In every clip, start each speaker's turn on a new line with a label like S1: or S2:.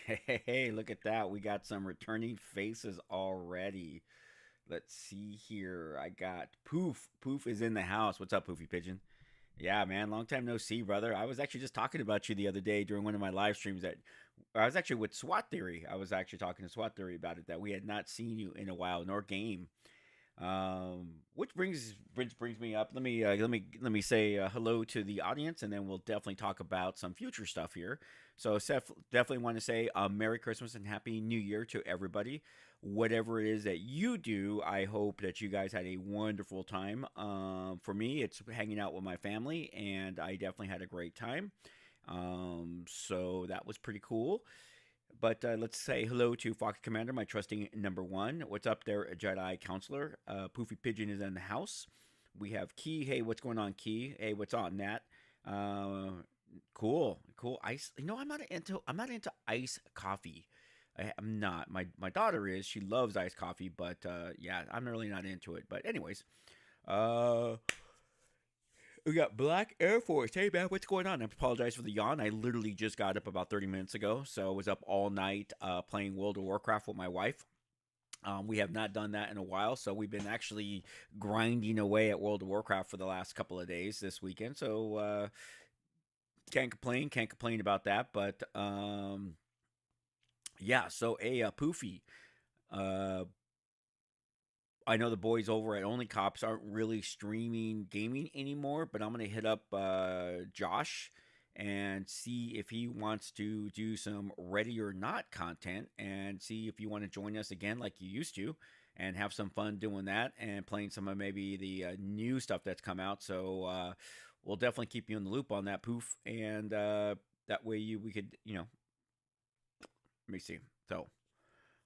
S1: Hey, look at that. We got some returning faces already. Let's see here. I got Poof. Poof is in the house. What's up, Poofy Pigeon? Yeah, man. Long time no see, brother. I was actually just talking about you the other day during one of my live streams that I was actually with SWAT Theory. I was actually talking to SWAT Theory about it that we had not seen you in a while, nor game. Which brings me up. Let me say hello to the audience, and then we'll definitely talk about some future stuff here. So, Seth, definitely want to say Merry Christmas and Happy New Year to everybody. Whatever it is that you do, I hope that you guys had a wonderful time. For me, it's hanging out with my family, and I definitely had a great time. So that was pretty cool. But let's say hello to Fox Commander, my trusting number one. What's up there, Jedi Counselor? Poofy Pigeon is in the house. We have Key. Hey, what's going on, Key? Hey, what's on, Nat? Uh, cool. Ice. I'm not into iced coffee. I'm not. My daughter is. She loves iced coffee, but yeah, I'm really not into it. But anyways, uh, we got Black Air Force. Hey man, what's going on? I apologize for the yawn. I literally just got up about 30 minutes ago, so I was up all night playing World of Warcraft with my wife. We have not done that in a while, so we've been actually grinding away at World of Warcraft for the last couple of days this weekend. So can't complain about that. But yeah, so Poofy, uh, I know the boys over at Only Cops aren't really streaming gaming anymore, but I'm gonna hit up Josh and see if he wants to do some Ready or Not content and see if you want to join us again like you used to and have some fun doing that and playing some of maybe the new stuff that's come out. So we'll definitely keep you in the loop on that, Poof, and that way we could let me see. So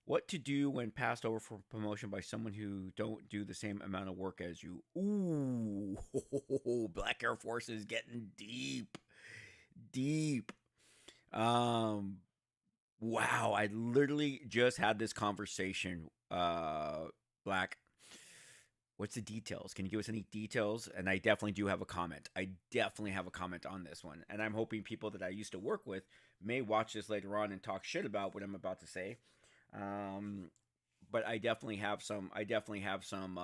S1: what to do when passed over for promotion by someone who don't do the same amount of work as you? Ooh, Black Air Force is getting deep, deep. Um, wow, I literally just had this conversation. Black, what's the details? Can you give us any details? And I definitely do have a comment. I definitely have a comment on this one, and I'm hoping people that I used to work with may watch this later on and talk shit about what I'm about to say. Um, but I definitely have some. I definitely have some.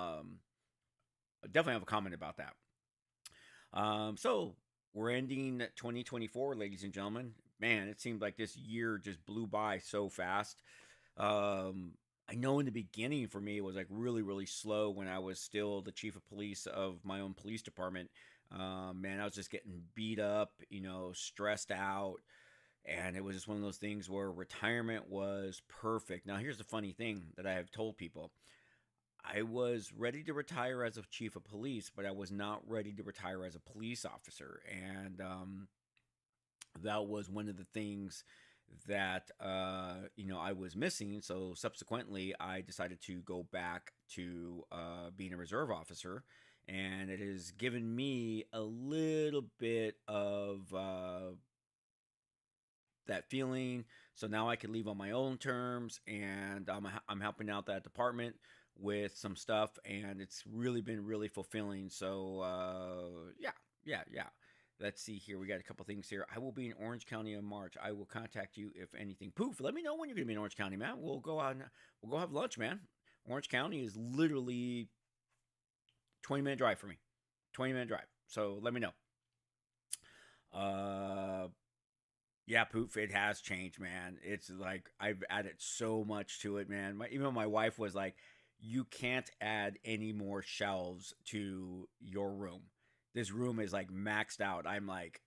S1: Definitely have a comment about that. So we're ending 2024, ladies and gentlemen. Man, it seems like this year just blew by so fast. Um, I know in the beginning for me it was like really, really slow when I was still the chief of police of my own police department. Man, I was just getting beat up, stressed out, and it was just one of those things where retirement was perfect. Now, here's the funny thing that I have told people. I was ready to retire as a chief of police, but I was not ready to retire as a police officer. And that was one of the things that I was missing. So subsequently, I decided to go back to being a reserve officer, and it has given me a little bit of that feeling. So now I can leave on my own terms, and I'm helping out that department with some stuff, and it's really been really fulfilling. So yeah. Let's see here. We got a couple things here. I will be in Orange County in March. I will contact you if anything. Poof. Let me know when you're gonna be in Orange County, man. We'll go have lunch, man. Orange County is literally 20-minute drive for me. 20-minute drive. So let me know. Uh, Yeah, poof, it has changed, man. It's like I've added so much to it, man. Even my wife was like, "You can't add any more shelves to your room. This room is like maxed out." I'm like,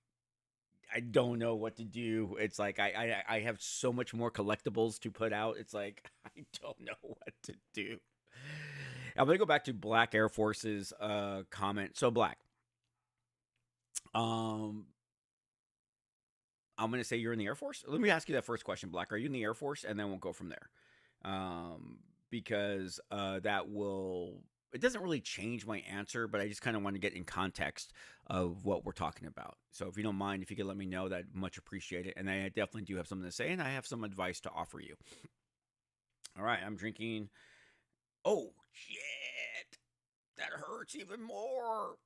S1: I don't know what to do. It's like I have so much more collectibles to put out. It's like I don't know what to do. I'm gonna go back to Black Air Force's comment. So Black, um, I'm going to say you're in the Air Force. Let me ask you that first question, Black. Are you in the Air Force? And then we'll go from there. Because that will, it doesn't really change my answer, but I just kind of want to get in context of what we're talking about. So if you don't mind, if you could let me know, that much appreciate it. And I definitely do have something to say, and I have some advice to offer you. All right, I'm drinking. Oh, shit. That hurts even more.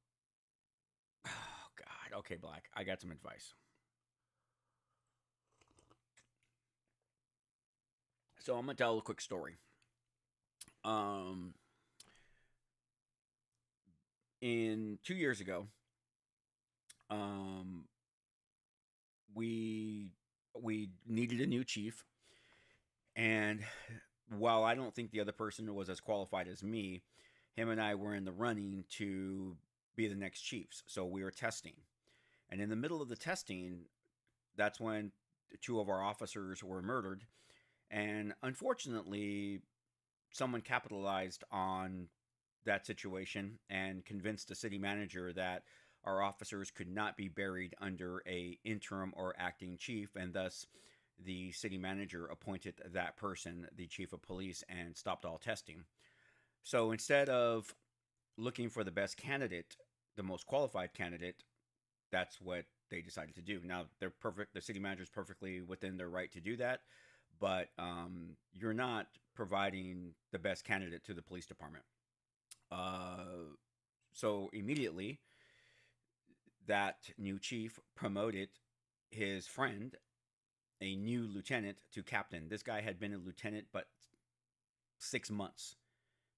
S1: Oh, God. Okay, Black. I got some advice. So I'm gonna tell a quick story. Um, in 2 years ago, um, we we needed a new chief, and while I don't think the other person was as qualified as me, him and I were in the running to be the next chiefs. So we were testing, and in the middle of the testing, that's when two of our officers were murdered, and unfortunately, someone capitalized on that situation and convinced the city manager that our officers could not be buried under a interim or acting chief, and thus the city manager appointed that person the chief of police and stopped all testing. So instead of looking for the best candidate, the most qualified candidate, that's what they decided to do. Now they're perfect. The city manager is perfectly within their right to do that, but you're not providing the best candidate to the police department. So immediately, that new chief promoted his friend, a new lieutenant, to captain. This guy had been a lieutenant but 6 months.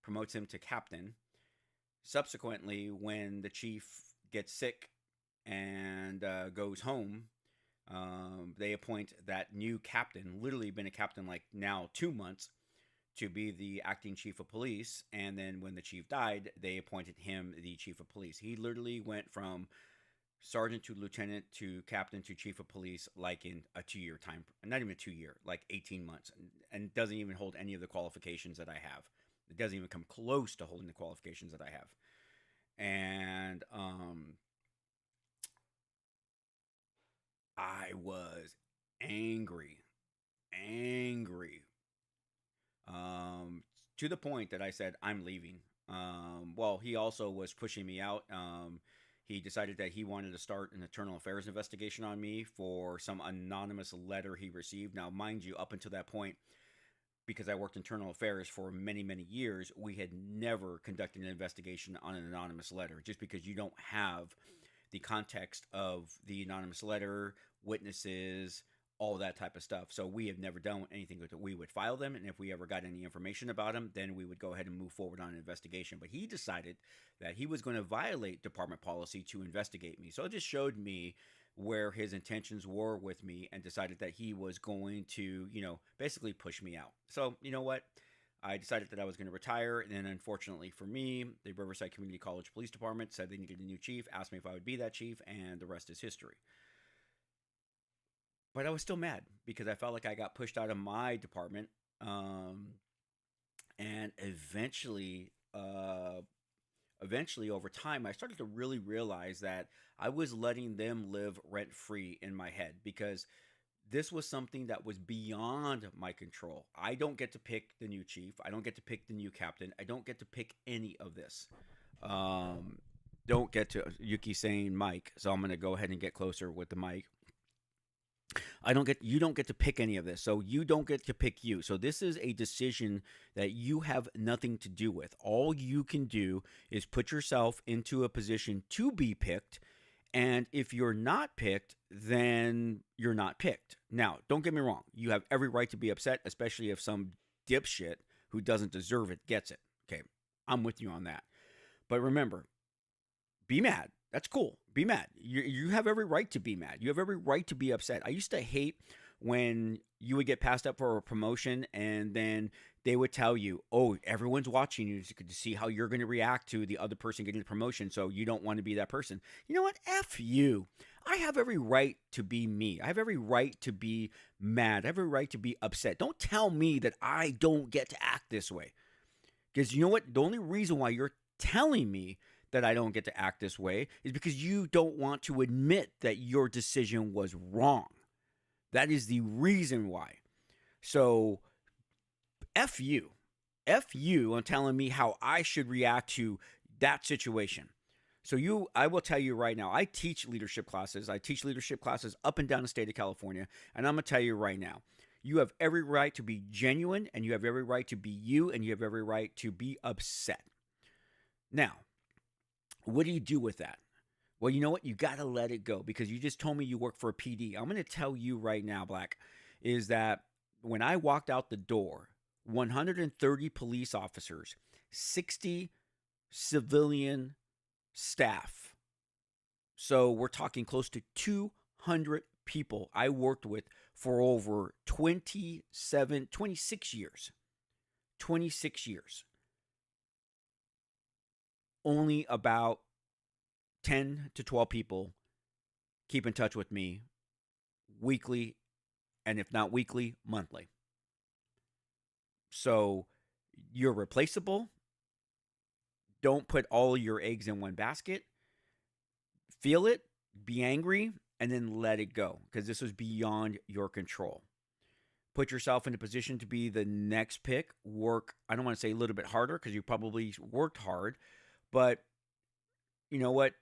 S1: Promotes him to captain. Subsequently, when the chief gets sick and goes home, they appoint that new captain, literally been a captain like now 2 months, to be the acting chief of police. And then when the chief died, they appointed him the chief of police. He literally went from sergeant to lieutenant to captain to chief of police like in a 2 year time, not even a 2 year, like 18 months, and doesn't even hold any of the qualifications that I have. It doesn't even come close to holding the qualifications that I have. And I was angry, angry, to the point that I said, I'm leaving. Well, he also was pushing me out. He decided that he wanted to start an internal affairs investigation on me for some anonymous letter he received. Now, mind you, up until that point, because I worked internal affairs for many, many years, we had never conducted an investigation on an anonymous letter, just because you don't have the context of the anonymous letter, witnesses, all that type of stuff. So we have never done anything with it. We would file them, and if we ever got any information about them, then we would go ahead and move forward on an investigation. But he decided that he was going to violate department policy to investigate me. So it just showed me where his intentions were with me, and decided that he was going to, basically push me out. So, you know what? I decided that I was going to retire, and then unfortunately for me, the Riverside Community College Police Department said they needed a new chief, asked me if I would be that chief, and the rest is history. But I was still mad because I felt like I got pushed out of my department. And eventually over time, I started to really realize that I was letting them live rent free in my head, because this was something that was beyond my control. I don't get to pick the new chief. I don't get to pick the new captain. I don't get to pick any of this. Don't get to Yuki saying Mike, so I'm going to go ahead and get closer with the mic. You don't get to pick any of this. So you don't get to pick you. So this is a decision that you have nothing to do with. All you can do is put yourself into a position to be picked. And if you're not picked, then you're not picked. Now, don't get me wrong. You have every right to be upset, especially if some dipshit who doesn't deserve it gets it. Okay, I'm with you on that. But remember, be mad. That's cool. Be mad. You have every right to be mad. You have every right to be upset. I used to hate when you would get passed up for a promotion, and then they would tell you, oh, everyone's watching you to see how you're going to react to the other person getting the promotion, so you don't want to be that person. You know what? F you. I have every right to be me. I have every right to be mad. I have every right to be upset. Don't tell me that I don't get to act this way. Because you know what? The only reason why you're telling me that I don't get to act this way is because you don't want to admit that your decision was wrong. That is the reason why. So, F you. F you on telling me how I should react to that situation. So I will tell you right now, I teach leadership classes. I teach leadership classes up and down the state of California. And I'm going to tell you right now, you have every right to be genuine, and you have every right to be you, and you have every right to be upset. Now, what do you do with that? Well, you know what? You got to let it go, because you just told me you work for a PD. I'm going to tell you right now, Black, is that When I walked out the door, 130 police officers, 60 civilian staff. So we're talking close to 200 people I worked with for over 26 years. 26 years. Only about 10 to 12 people keep in touch with me weekly, and if not weekly, monthly. So you're replaceable. Don't put all your eggs in one basket. Feel it, be angry, and then let it go, because this was beyond your control. Put yourself in a position to be the next pick. Work, I don't want to say a little bit harder, because you probably worked hard, but you know what?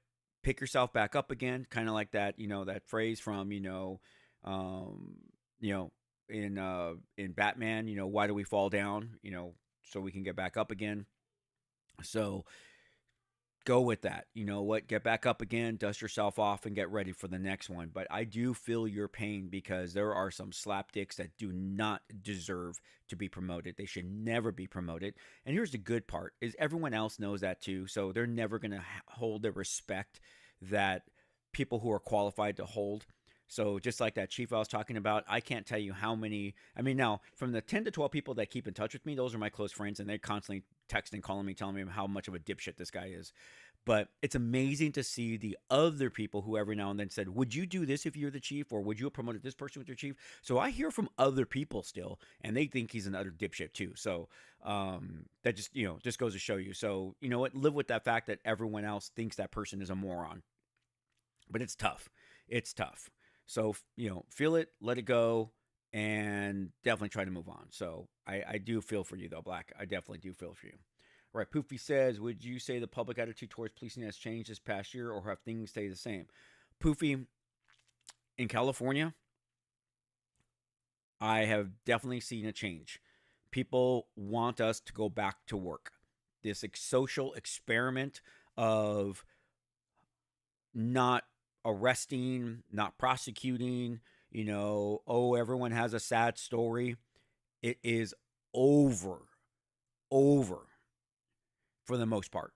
S1: Pick yourself back up again, kind of like that, that phrase from, in Batman, why do we fall down? So we can get back up again. So go with that. You know what? Get back up again, dust yourself off, and get ready for the next one. But I do feel your pain, because there are some slapdicks that do not deserve to be promoted. They should never be promoted. And here's the good part, is everyone else knows that too. So they're never going to hold the respect that people who are qualified to hold. So just like that chief I was talking about, I can't tell you how many. I mean, now from the 10 to 12 people that keep in touch with me, those are my close friends, and they're constantly texting, calling me, telling me how much of a dipshit this guy is. But it's amazing to see the other people who every now and then said, would you do this if you're the chief? Or would you have promoted this person with your chief? So I hear from other people still, and they think he's an utter dipshit too. So that just goes to show you. So you know what? Live with that fact that everyone else thinks that person is a moron. But it's tough. It's tough. So, feel it, let it go, and definitely try to move on. So I do feel for you, though, Black. I definitely do feel for you. All right, Poofy says, would you say the public attitude towards policing has changed this past year, or have things stayed the same? Poofy, in California, I have definitely seen a change. People want us to go back to work. This social experiment of not arresting, not prosecuting, everyone has a sad story. It is over for the most part.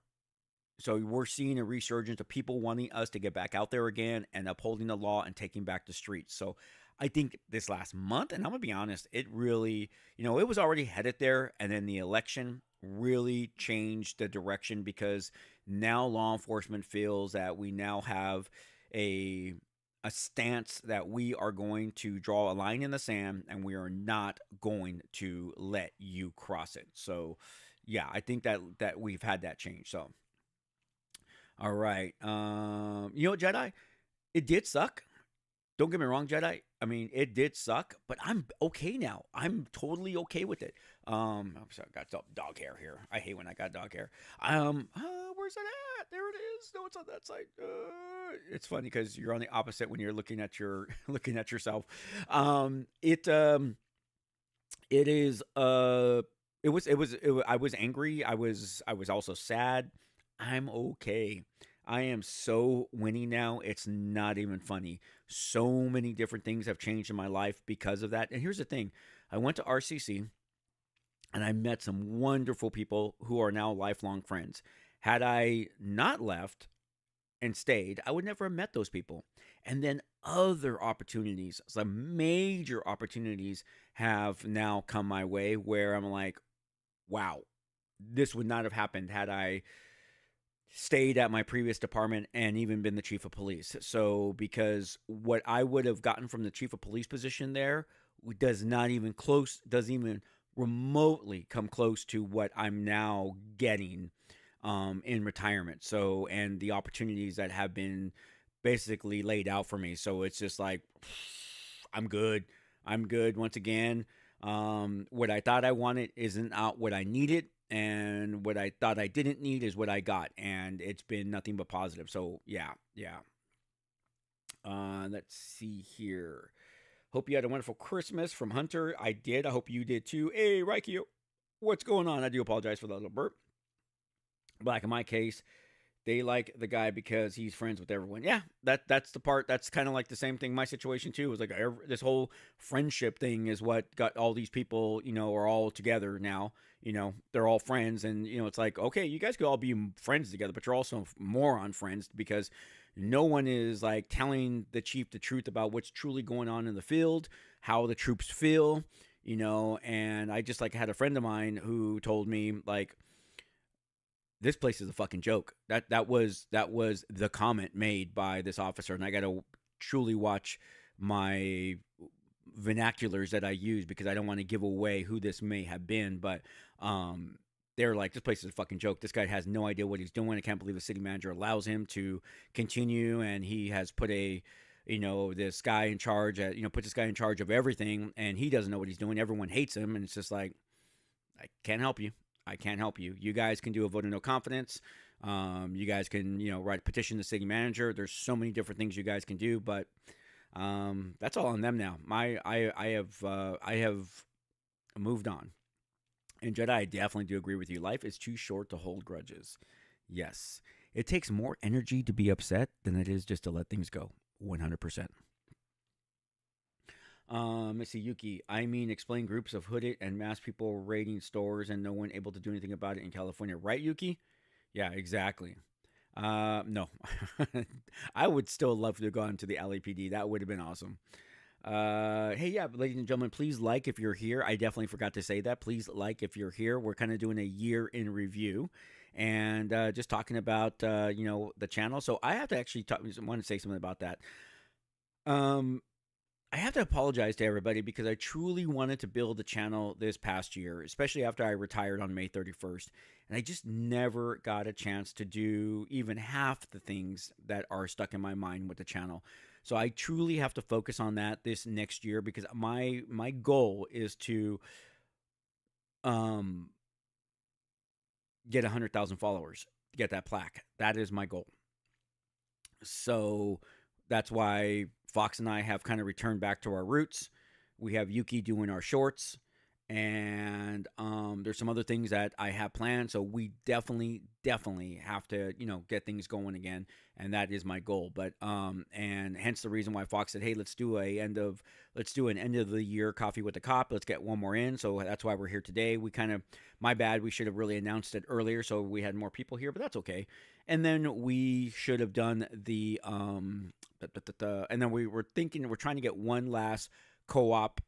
S1: So we're seeing a resurgence of people wanting us to get back out there again and upholding the law and taking back the streets. So I think this last month, and I'm going to be honest, it really, it was already headed there. And then the election really changed the direction, because now law enforcement feels that we now have a stance that we are going to draw a line in the sand, and we are not going to let you cross it. So yeah, I think that we've had that change. So all right, Jedi, it did suck. Don't get me wrong, Jedi. I mean, it did suck, but I'm okay now. I'm totally okay with it. I'm sorry, I got dog hair here. I hate when I got dog hair. Where's it at? There it is. No, it's on that side. It's funny because you're on the opposite when you're looking at yourself. It is. I was angry. I was also sad. I'm okay. I am so winning now. It's not even funny. So many different things have changed in my life because of that. And here's the thing. I went to RCC and I met some wonderful people who are now lifelong friends. Had I not left and stayed, I would never have met those people. And then other opportunities, some major opportunities, have now come my way where I'm like, wow, this would not have happened had I stayed at my previous department and even been the chief of police. So because what I would have gotten from the chief of police position there doesn't even remotely come close to what I'm now getting in retirement. So, and the opportunities that have been basically laid out for me. So it's just like, I'm good. Once again. What I thought I wanted isn't out what I needed. And what I thought I didn't need is what I got. And it's been nothing but positive. So, yeah. Let's see here. Hope you had a wonderful Christmas from Hunter. I did. I hope you did too. Hey, Raikio, what's going on? I do apologize for that little burp. Black, in my case, They like the guy because he's friends with everyone. Yeah, that's the part. That's kind of like the same thing. My situation too was like this whole friendship thing is what got all these people. Are all together now. They're all friends, and it's like, okay, you guys could all be friends together, but you're also moron friends because no one is like telling the chief the truth about what's truly going on in the field, how the troops feel. And I just like had a friend of mine who told me like this place is a fucking joke. That was the comment made by this officer, and I got to truly watch my vernaculars that I use because I don't want to give away who this may have been. But they're like, this place is a fucking joke. This guy has no idea what he's doing. I can't believe the city manager allows him to continue, and he has put this guy in charge put this guy in charge of everything, and he doesn't know what he's doing. Everyone hates him, and it's just like, I can't help you. I can't help you. You guys can do a vote of no confidence. You guys can, write a petition to the city manager. There's so many different things you guys can do, but that's all on them now. I have moved on. And Jedi, I definitely do agree with you. Life is too short to hold grudges. Yes, it takes more energy to be upset than it is just to let things go. 100%. Let's see, Yuki. I mean, explain groups of hooded and masked people raiding stores and no one able to do anything about it in California, right, Yuki? Yeah, exactly. No, I would still love to go into the LAPD. That would have been awesome. Hey, yeah, ladies and gentlemen, please like if you're here. I definitely forgot to say that. Please like if you're here. We're kind of doing a year in review and just talking about the channel. So I have to actually want to say something about that. Um, I have to apologize to everybody because I truly wanted to build the channel this past year, especially after I retired on May 31st. And I just never got a chance to do even half the things that are stuck in my mind with the channel. So I truly have to focus on that this next year because my goal is to um, get 100,000 followers, to get that plaque. That is my goal. So that's why Fox and I have kind of returned back to our roots. We have Yuki doing our shorts, and there's some other things that I have planned. So we definitely have to get things going again, and that is my goal. But and hence the reason why Fox said, hey, let's do an end of the year coffee with the cop. Let's get one more in. So that's why we're here today. We kind of, my bad, we should have really announced it earlier so we had more people here, but that's okay. And then we should have done the and then we're trying to get one last co-op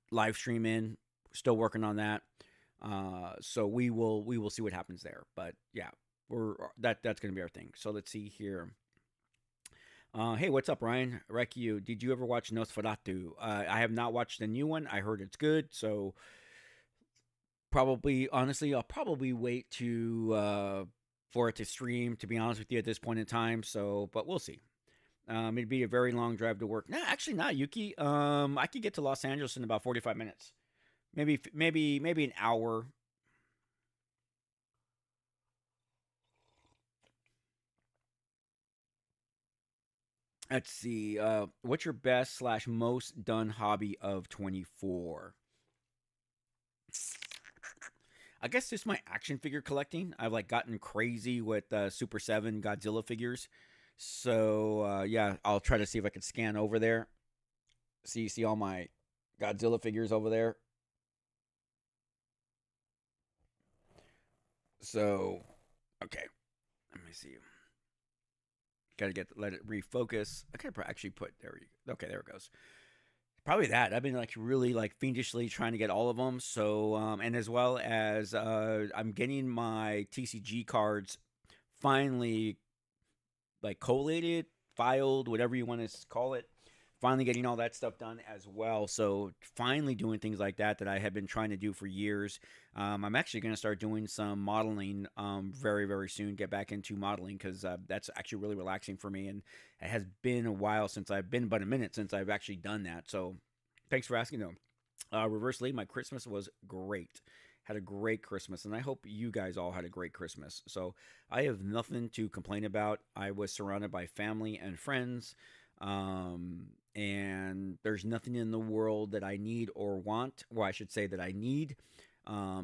S1: live stream in. Still working on that. So we will see what happens there. But yeah, that's gonna be our thing. So let's see here. Hey, what's up, Ryan? Rekiu, did you ever watch Nosferatu? I have not watched the new one. I heard it's good. So honestly, I'll probably wait to for it to stream. To be honest with you, at this point in time. So, but we'll see. It'd be a very long drive to work. No, actually not, Yuki. I could get to Los Angeles in about 45 minutes. Maybe an hour. Let's see. What's your best / most done hobby of 24? I guess just my action figure collecting. I've like gotten crazy with Super 7 Godzilla figures. So yeah, I'll try to see if I can scan over there. See all my Godzilla figures over there. So okay, let me see. Got to let it refocus. I could actually put there. Okay, there it goes. Probably that. I've been like really like fiendishly trying to get all of them. So and as well as I'm getting my TCG cards finally like collated, filed, whatever you want to call it. Finally getting all that stuff done as well. So finally doing things like that I have been trying to do for years. I'm actually going to start doing some modeling very, very soon. Get back into modeling because that's actually really relaxing for me. And it has been a while since I've been, but a minute since I've actually done that. So thanks for asking though. Reversely, my Christmas was great. Had a great Christmas, and I hope you guys all had a great Christmas. So I have nothing to complain about. I was surrounded by family and friends. And there's nothing in the world that I need or want, or I should say that I need.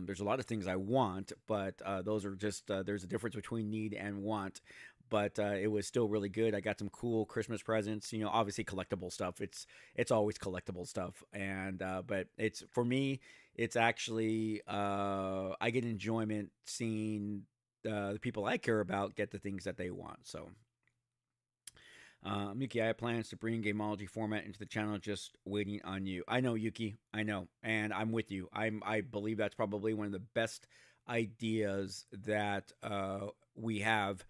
S1: There's a lot of things I want, but those are just there's a difference between need and want. But it was still really good. I got some cool Christmas presents. You know, obviously collectible stuff. It's always collectible stuff, and but it's for me. It's actually I get enjoyment seeing the people I care about get the things that they want. So Yuki, I have plans to bring Gameology format into the channel. Just waiting on you. I know, Yuki. I know, and I'm with you. I believe that's probably one of the best ideas that we have.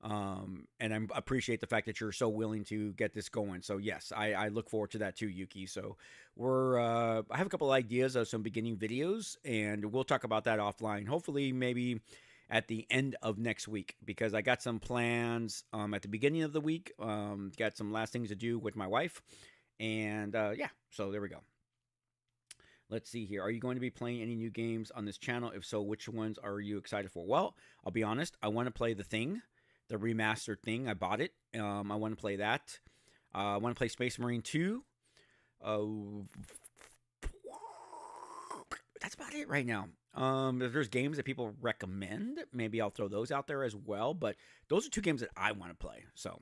S1: And I appreciate the fact that you're so willing to get this going. So yes, I look forward to that too, Yuki. So I have a couple of ideas of some beginning videos, and we'll talk about that offline. Hopefully, maybe at the end of next week, because I got some plans at the beginning of the week. Got some last things to do with my wife, and yeah, so there we go. Let's see here. Are you going to be playing any new games on this channel? If so, which ones are you excited for? Well, I'll be honest. I want to play The Thing, the remastered Thing. I bought it. I want to play that. I want to play Space Marine 2. That's about it right now. If there's games that people recommend, maybe I'll throw those out there as well. But those are two games that I want to play. So,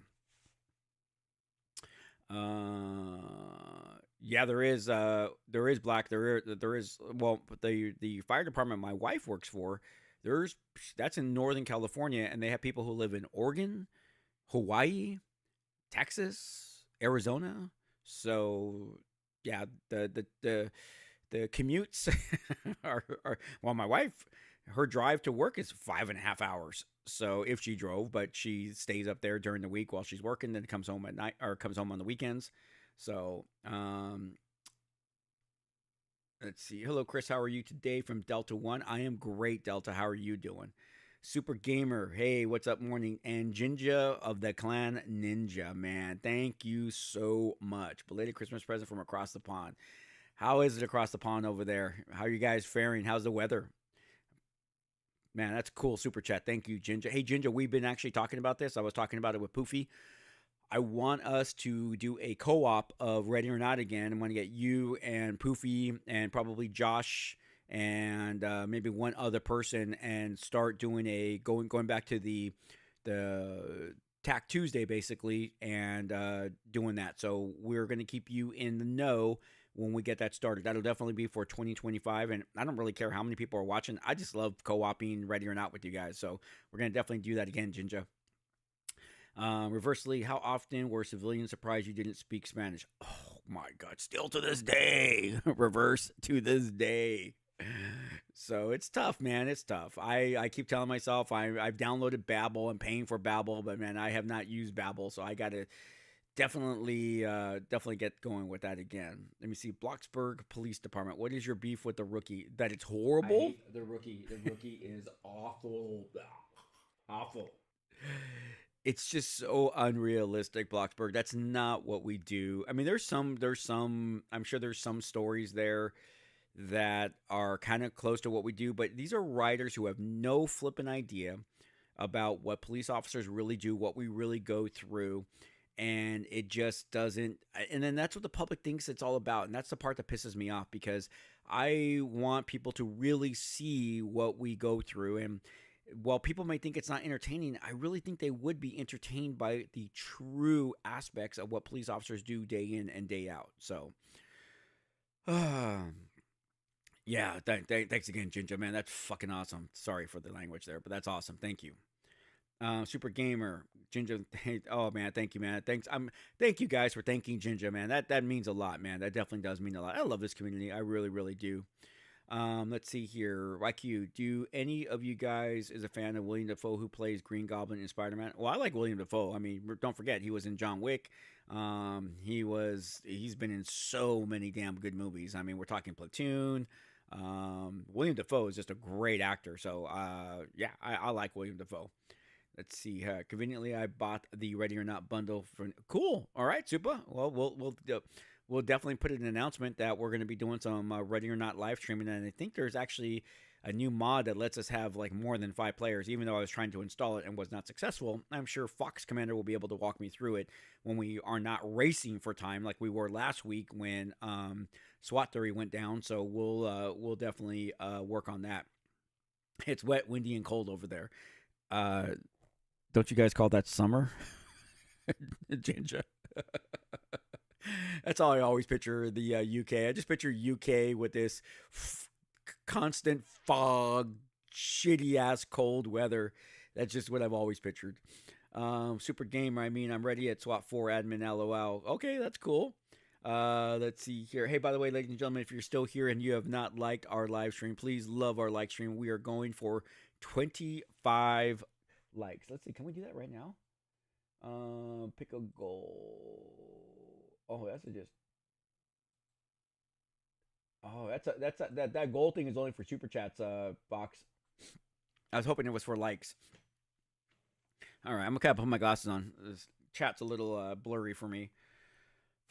S1: yeah, there is Black. There is well, the fire department my wife works for. That's in Northern California, and they have people who live in Oregon, Hawaii, Texas, Arizona. So yeah, the commutes are well, my wife, her drive to work is 5.5 hours. So if she drove, but she stays up there during the week while she's working, then comes home at night or comes home on the weekends. So let's see. Hello, Chris. How are you today from Delta One? I am great, Delta. How are you doing? Super Gamer. Hey, what's up, morning? And Jinja of the Clan Ninja, man. Thank you so much. Belated Christmas present from across the pond. How is it across the pond over there? How are you guys faring? How's the weather? Man, that's cool. Super chat. Thank you, Jinja. Hey, Jinja, we've been actually talking about this. I was talking about it with Poofy. I want us to do a co-op of Ready or Not again. I'm going to get you and Poofy and probably Josh and maybe one other person and start doing going back to the TAC Tuesday basically and doing that. So we're going to keep you in the know when we get that started. That'll definitely be for 2025, and I don't really care how many people are watching. I just love co-oping Ready or Not with you guys. So we're going to definitely do that again, Jinja. Reversely, how often were civilians surprised you didn't speak Spanish? Oh my God, still to this day. Reverse to this day. So it's tough, man. It's tough. I keep telling myself I've downloaded Babbel. I'm paying for Babbel, but man, I have not used Babbel, so I got to definitely get going with that again. Let me see. Bloxburg Police Department. What is your beef with the rookie? That it's horrible? I hate the rookie. The rookie is awful. Awful. It's just so unrealistic, Bloxburg. That's not what we do. I mean, there's some, I'm sure there's some stories there that are kind of close to what we do, but these are writers who have no flipping idea about what police officers really do, what we really go through, and it just doesn't. And then that's what the public thinks it's all about, and that's the part that pisses me off, because I want people to really see what we go through. And while people may think it's not entertaining, I really think they would be entertained by the true aspects of what police officers do day in and day out. So, yeah, thanks again, Jinja, man. That's fucking awesome. Sorry for the language there, but that's awesome. Thank you. Super Gamer, Jinja. Oh man, thank you, man. Thank you guys for thanking Jinja, man. That means a lot, man. That definitely does mean a lot. I love this community. I really, really do. Let's see here. YQ, do any of you guys is a fan of William Dafoe, who plays Green Goblin in Spider-Man? Well, I like William Dafoe. I mean, don't forget, he was in John Wick. He's been in so many damn good movies. I mean, we're talking Platoon. William Dafoe is just a great actor. So, yeah, I like William Dafoe. Let's see. Conveniently, I bought the Ready or Not bundle for. Cool. All right, super. Well, we'll definitely put an announcement that we're going to be doing some Ready or Not live streaming, and I think there's actually a new mod that lets us have like more than 5 players, even though I was trying to install it and was not successful. I'm sure Fox Commander will be able to walk me through it when we are not racing for time like we were last week when SWAT theory went down. So we'll definitely work on that. It's wet, windy, and cold over there. Don't you guys call that summer? Ginger. That's all I always picture the UK. I just picture UK with this constant fog, shitty ass cold weather. That's just what I've always pictured. Super gamer. I mean, I'm ready at SWAT 4 admin. LOL. Okay, that's cool. Let's see here. Hey, by the way, ladies and gentlemen, if you're still here and you have not liked our live stream, please love our live stream. We are going for 25 likes. Let's see. Can we do that right now? Pick a goal. Oh, that's a just. Oh, that goal thing is only for super chats. Box. I was hoping it was for likes. All right, I'm gonna put my glasses on. This chat's a little blurry for me.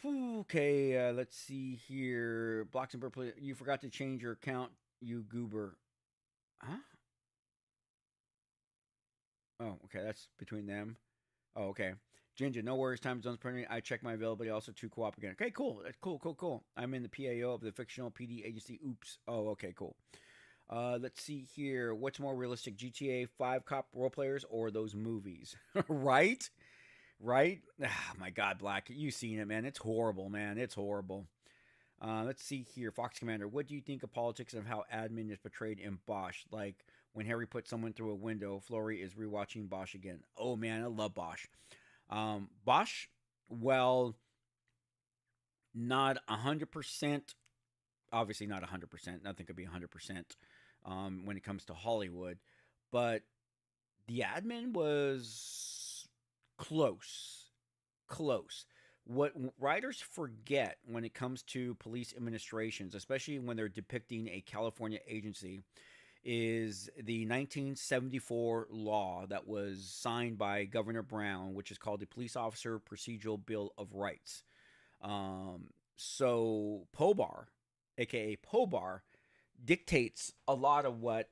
S1: Okay, let's see here. Blocks and Burp, you forgot to change your account, you goober. Huh? Oh, okay, that's between them. Oh, okay. Ginger, no worries. Time zone's permanent. I check my availability also to co-op again. Okay, cool. That's cool. I'm in the PAO of the fictional PD agency. Oops. Oh, okay, cool. Let's see here. What's more realistic, GTA 5 cop role players or those movies? Right? Ah, my God, Black. You've seen it, man. It's horrible, man. It's horrible. Let's see here. Fox Commander, what do you think of politics and of how admin is portrayed in Bosch? Like when Harry put someone through a window, Flory is rewatching Bosch again. Oh, man, I love Bosch. Bosch, well, not 100%. Obviously, not 100%. Nothing could be 100% when it comes to Hollywood. But the admin was close. What writers forget when it comes to police administrations, especially when they're depicting a California agency, is the 1974 law that was signed by Governor Brown, which is called the Police Officer Procedural Bill of Rights. So POBAR, aka POBAR, dictates a lot of what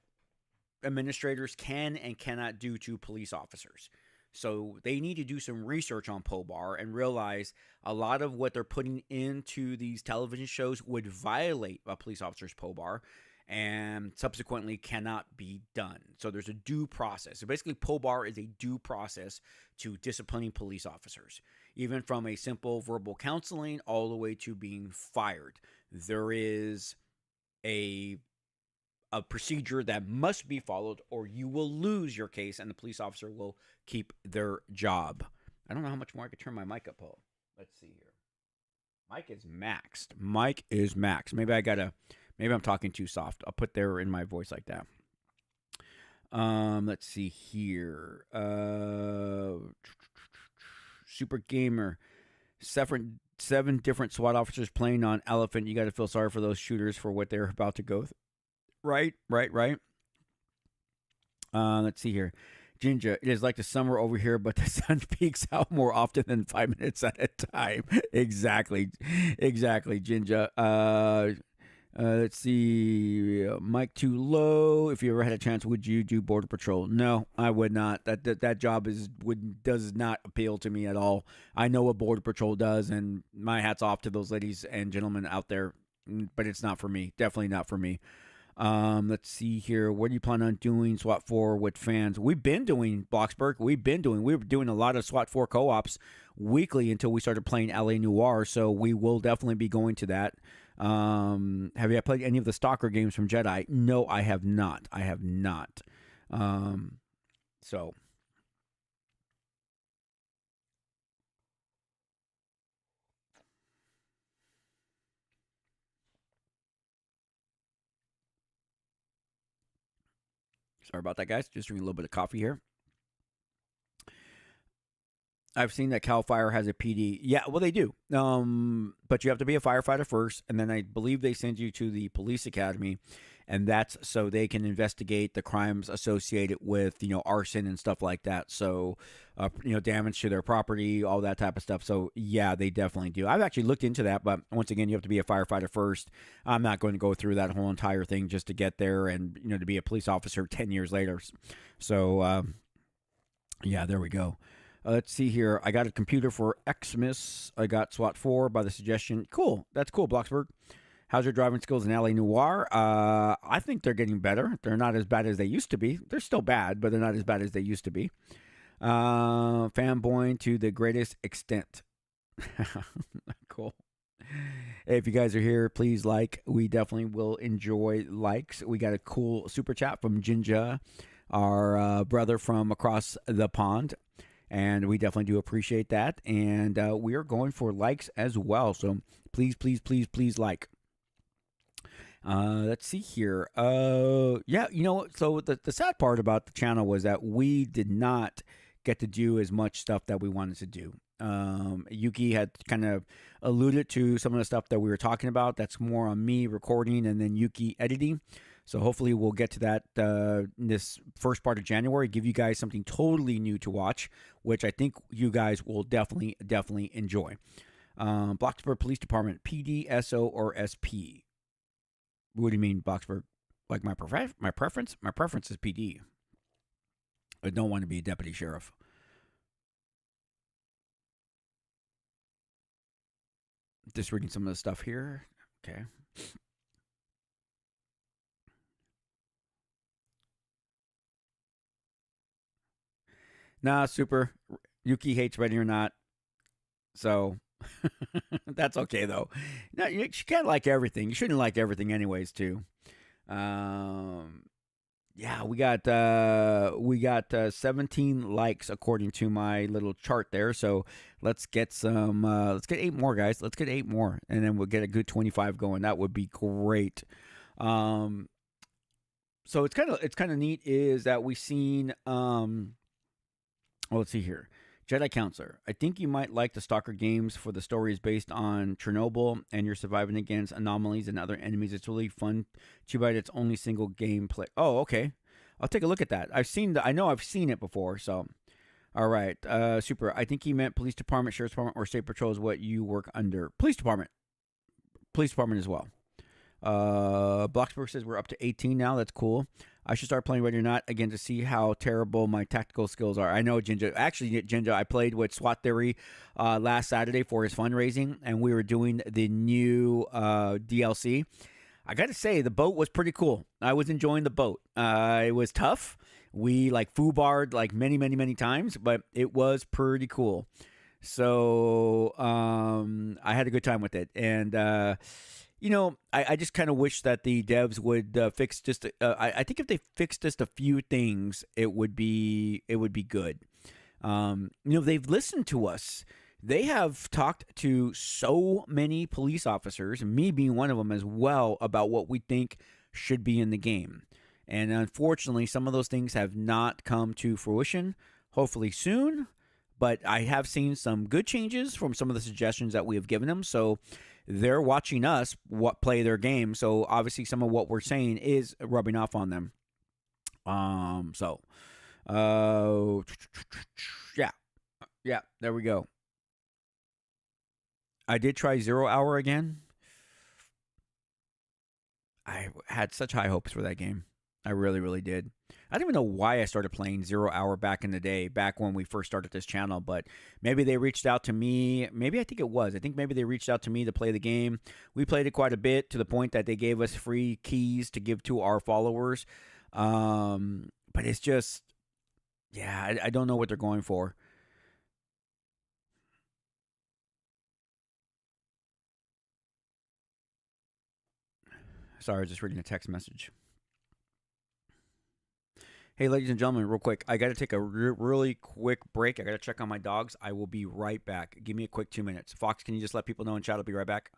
S1: administrators can and cannot do to police officers. So they need to do some research on POBAR and realize a lot of what they're putting into these television shows would violate a police officer's POBAR and subsequently cannot be done. So there's a due process. So basically, POBAR is a due process to disciplining police officers, even from a simple verbal counseling all the way to being fired. There is a procedure that must be followed or you will lose your case and the police officer will keep their job. I don't know how much more I could turn my mic up, Paul. Let's see here. Mic is maxed. Maybe I'm talking too soft. I'll put there in my voice like that. Let's see here. Super Gamer. Seven different SWAT officers playing on Elephant. You got to feel sorry for those shooters for what they're about to go through. Right. Let's see here. Ginger, it is like the summer over here, but the sun peaks out more often than 5 minutes at a time. Exactly, Ginger. Let's see. Mic too low. If you ever had a chance, would you do Border Patrol? No, I would not. That job does not appeal to me at all. I know what Border Patrol does, and my hat's off to those ladies and gentlemen out there, but it's not for me. Definitely not for me. Let's see here. What do you plan on doing SWAT 4 with fans? We've been doing Bloxburg. We were doing a lot of SWAT 4 co-ops weekly until we started playing LA Noire. So we will definitely be going to that. Have you played any of the Stalker games from Jedi? No, I have not. So. Sorry about that, guys. Just drinking a little bit of coffee here. I've seen that Cal Fire has a PD. Yeah, well, they do. But you have to be a firefighter first, and then I believe they send you to the police academy. and that's so they can investigate the crimes associated with arson and stuff like that. So damage to their property, all that type of stuff. So yeah, they definitely do. I've actually looked into that, but once again, you have to be a firefighter first. I'm not going to go through that whole entire thing just to get there, and to be a police officer 10 years later. So yeah, there we go. Let's see here. I got a computer for Xmas. I got SWAT 4 by the suggestion. Cool. That's cool, Bloxburg. How's your driving skills in LA Noire? I think they're getting better. They're not as bad as they used to be. They're still bad, but they're not as bad as they used to be. Fanboy to the greatest extent. Cool. If you guys are here, please like. We definitely will enjoy likes. We got a cool super chat from Jinja, our brother from across the pond. And we definitely do appreciate that. And we are going for likes as well. So please, please, please, please like. Let's see here. Yeah, so the sad part about the channel was that we did not get to do as much stuff that we wanted to do. Yuki had kind of alluded to some of the stuff that we were talking about. That's more on me recording and then Yuki editing. So hopefully we'll get to that in this first part of January, give you guys something totally new to watch, which I think you guys will definitely enjoy. Bloxburg Police Department, PD, SO, or SP? What do you mean, Bloxburg? Like my preference? My preference is PD. I don't want to be a deputy sheriff. Just reading some of the stuff here. Okay. Nah, super. Yuki hates Ready or Not. So that's okay, though. No, you can't like everything. You shouldn't like everything anyways, too. Yeah, we got 17 likes according to my little chart there. So let's get let's get 8 more, guys. Let's get 8 more, and then we'll get a good 25 going. That would be great. So it's kind of neat is that we've seen let's see here. Jedi Counselor. I think you might like the Stalker games for the stories based on Chernobyl and you're surviving against anomalies and other enemies. It's really fun. Too bad it's only single game play. Oh, okay. I'll take a look at that. I know I've seen it before, so. All right. Super. I think he meant police department, sheriff's department, or state patrol is what you work under. Police department. Police department as well. Bloxburg says we're up to 18 now. That's cool. I should start playing Ready or Not again to see how terrible my tactical skills are. I know, Jinja. Actually, Jinja, I played with SWAT Theory last Saturday for his fundraising, and we were doing the new DLC. I got to say, the boat was pretty cool. I was enjoying the boat. It was tough. We foobarred many times, but it was pretty cool. So I had a good time with it, and I just kind of wish that the devs would fix just. I think if they fixed just a few things, it would be good. They've listened to us. They have talked to so many police officers, me being one of them as well, about what we think should be in the game. And unfortunately, some of those things have not come to fruition. Hopefully soon. But I have seen some good changes from some of the suggestions that we have given them. So they're watching us play their game. So obviously some of what we're saying is rubbing off on them. Yeah, there we go. I did try 0 Hour again. I had such high hopes for that game. I really, really did. I don't even know why I started playing 0 Hour back in the day, back when we first started this channel, but maybe they reached out to me. Maybe I think it was. I think maybe they reached out to me to play the game. We played it quite a bit to the point that they gave us free keys to give to our followers. But it's just, yeah, I don't know what they're going for. Sorry, I was just reading a text message. Hey, ladies and gentlemen, real quick, I got to take a really quick break. I got to check on my dogs. I will be right back. Give me a quick 2 minutes. Fox, can you just let people know in chat? I'll be right back.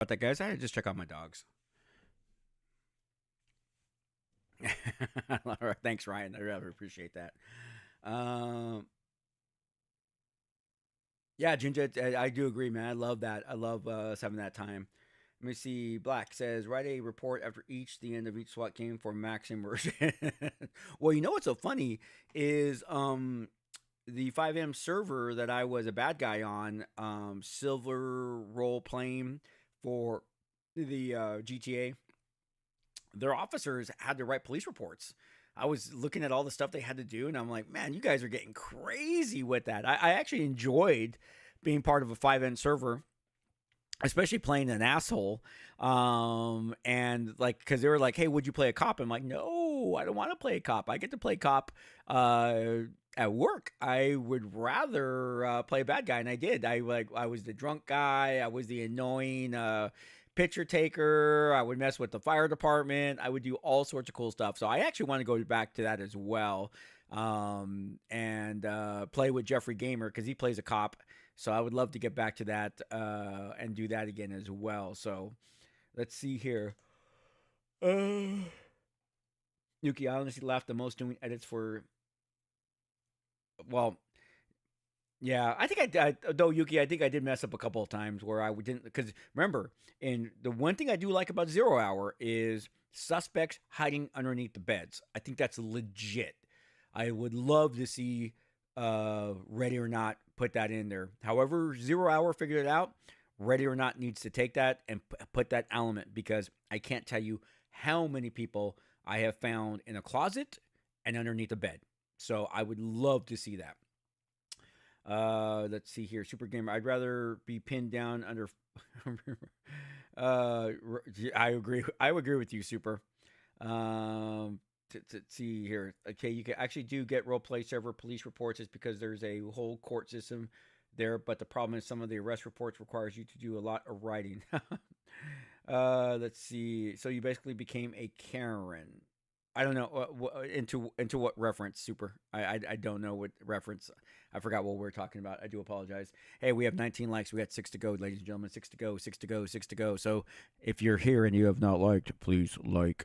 S1: about that, guys. I had to just check out my dogs. All right, thanks, Ryan. I really appreciate that. Um, yeah, Ginger, I do agree, man. I love that. I love us having that time. Let me see. Black says, write a report after the end of each SWAT game for max immersion. Well, you know what's so funny is the 5M server that I was a bad guy on, silver role playing for the GTA, their officers had to write police reports. I was looking at all the stuff they had to do, and I'm like, man, you guys are getting crazy with that. I actually enjoyed being part of a 5N server, especially playing an asshole. And like, because they were like, hey, would you play a cop? I'm like, no, I don't want to play a cop. I get to play cop at work. I would rather play a bad guy, and I did. I was the drunk guy. I was the annoying picture taker. I would mess with the fire department. I would do all sorts of cool stuff. So I actually want to go back to that as well, and play with Jeffrey Gamer because he plays a cop. So I would love to get back to that and do that again as well. So let's see here. Yuki, I honestly laughed the most doing edits for. Well, yeah, I think though, Yuki, I think I did mess up a couple of times where I didn't, because remember, and the one thing I do like about 0 Hour is suspects hiding underneath the beds. I think that's legit. I would love to see Ready or Not put that in there. However, 0 Hour figured it out. Ready or Not needs to take that and put that element, because I can't tell you how many people I have found in a closet and underneath a bed. So I would love to see that. Let's see here. Super Gamer, I'd rather be pinned down under. I agree. I agree with you, Super. To see here. Okay, you can actually do get role play server police reports. It's because there's a whole court system there, but the problem is some of the arrest reports requires you to do a lot of writing. Let's see. So you basically became a Karen. I don't know into what reference, Super. I don't know what reference. I forgot what we're talking about. I do apologize. Hey, we have 19 likes. We got 6 to go, ladies and gentlemen. 6 to go, 6 to go, 6 to go. So if you're here and you have not liked, please like.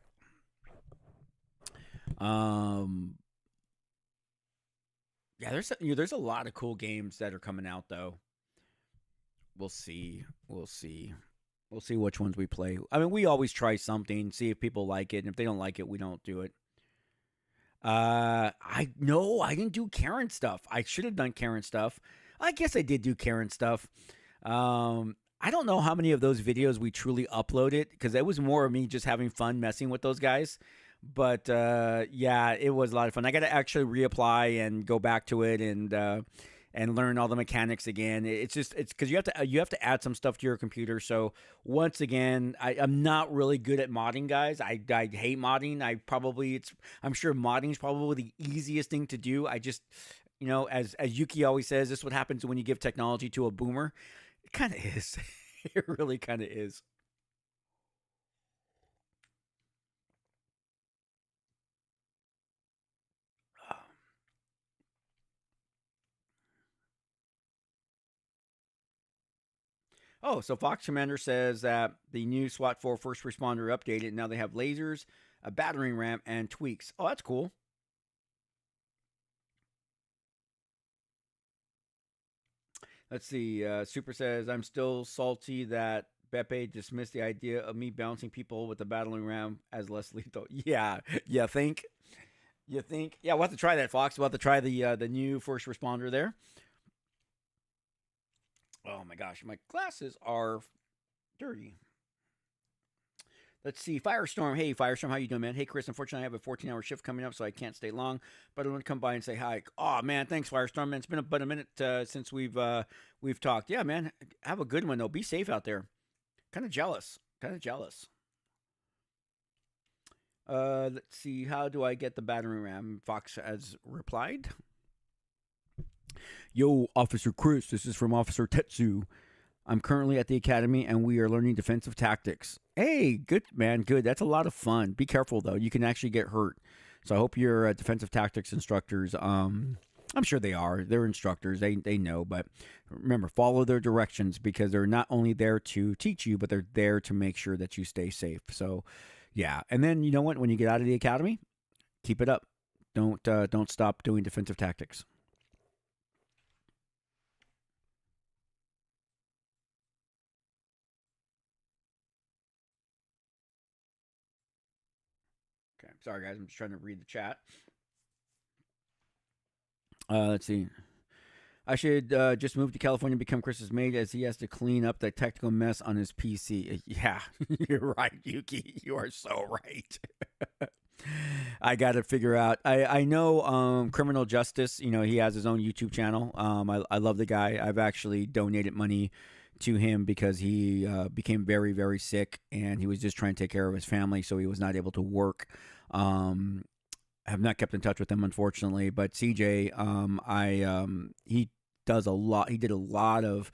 S1: Yeah, there's a lot of cool games that are coming out though. We'll see. We'll see. We'll see which ones we play. I mean, we always try something, see if people like it, and if they don't like it, we don't do it. I didn't do Karen stuff. I should have done Karen stuff. I guess I did do Karen stuff. I don't know how many of those videos we truly uploaded, because it was more of me just having fun messing with those guys. But yeah, it was a lot of fun. I got to actually reapply and go back to it and learn all the mechanics again. It's because you have to add some stuff to your computer. So once again, I'm not really good at modding, guys. I hate modding. I'm sure modding is probably the easiest thing to do. I just, as Yuki always says, this is what happens when you give technology to a boomer. It kind of is. It really kind of is. Oh, so Fox Commander says that the new SWAT 4 first responder updated. Now they have lasers, a battering ram, and tweaks. Oh, that's cool. Let's see. Super says, I'm still salty that Beppe dismissed the idea of me bouncing people with the battering ram as less lethal. Yeah, you think? You think? Yeah, we'll have to try that, Fox. We'll have to try the new first responder there. Oh my gosh, my glasses are dirty. Let's see. Firestorm. Hey, Firestorm, how you doing, man? Hey, Chris. Unfortunately, I have a 14-hour shift coming up, so I can't stay long. But I want to come by and say hi. Oh man, thanks, Firestorm. Man, it's been about a minute since we've talked. Yeah, man. Have a good one though. Be safe out there. Kind of jealous. Let's see. How do I get the battering ram? Fox has replied. Yo, Officer Chris, this is from Officer Tetsu. I'm currently at the academy, and we are learning defensive tactics. Hey, good, man, good. That's a lot of fun. Be careful, though. You can actually get hurt. So I hope your defensive tactics instructors I'm sure they are. They're instructors. They know, but remember, follow their directions because they're not only there to teach you, but they're there to make sure that you stay safe. So, yeah. And then you know what? When you get out of the academy, keep it up. Don't stop doing defensive tactics. Okay. Sorry, guys. I'm just trying to read the chat. Let's see. I should just move to California and become Chris's maid as he has to clean up that technical mess on his PC. Yeah, you're right, Yuki. You are so right. I got to figure out. I know Criminal Justice. You know, he has his own YouTube channel. I love the guy. I've actually donated money to him because he became very, very sick and he was just trying to take care of his family, so he was not able to work. I have not kept in touch with him, unfortunately. But CJ, he does a lot. He did a lot of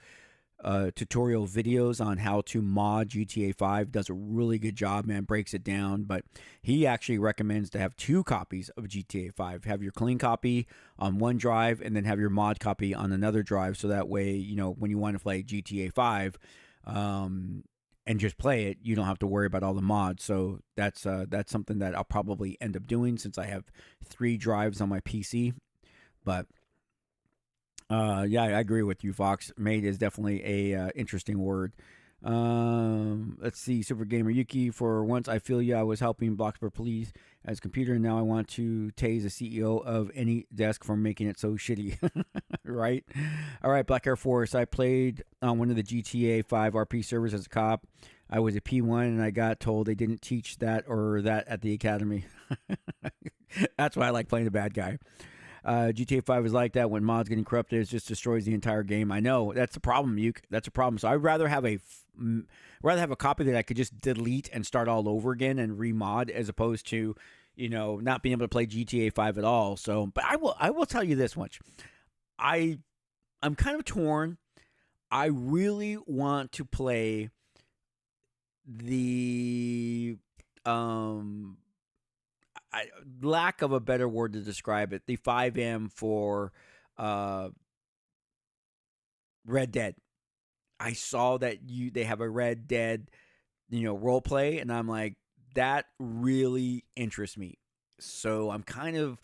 S1: tutorial videos on how to mod GTA 5. Does a really good job, man. Breaks it down. But he actually recommends to have 2 copies of GTA 5. Have your clean copy on one drive, and then have your mod copy on another drive. So that way, you know, when you want to play GTA 5, and just play it, you don't have to worry about all the mods. So that's something that I'll probably end up doing since I have 3 drives on my PC. But yeah, I agree with you, Fox. Mate is definitely a interesting word. Let's see, Super Gamer Yuki. For once, I feel you. I was helping Bloxburg Police as a computer, and now I want to tase the CEO of any desk for making it so shitty. Right? All right, Black Air Force. I played on one of the GTA 5 RP servers as a cop. I was a P1, and I got told they didn't teach that or that at the academy. That's why I like playing the bad guy. GTA 5 is like that. When mods getting corrupted, it just destroys the entire game. I know that's the problem, Uke. That's a problem. So I'd rather have a copy that I could just delete and start all over again and remod, as opposed to, you know, not being able to play GTA 5 at all. So, but I will tell you this much. I'm kind of torn. I really want to play the lack of a better word to describe it, the 5M for Red Dead. I saw that they have a Red Dead, you know, role play, and I'm like, that really interests me. So I'm kind of,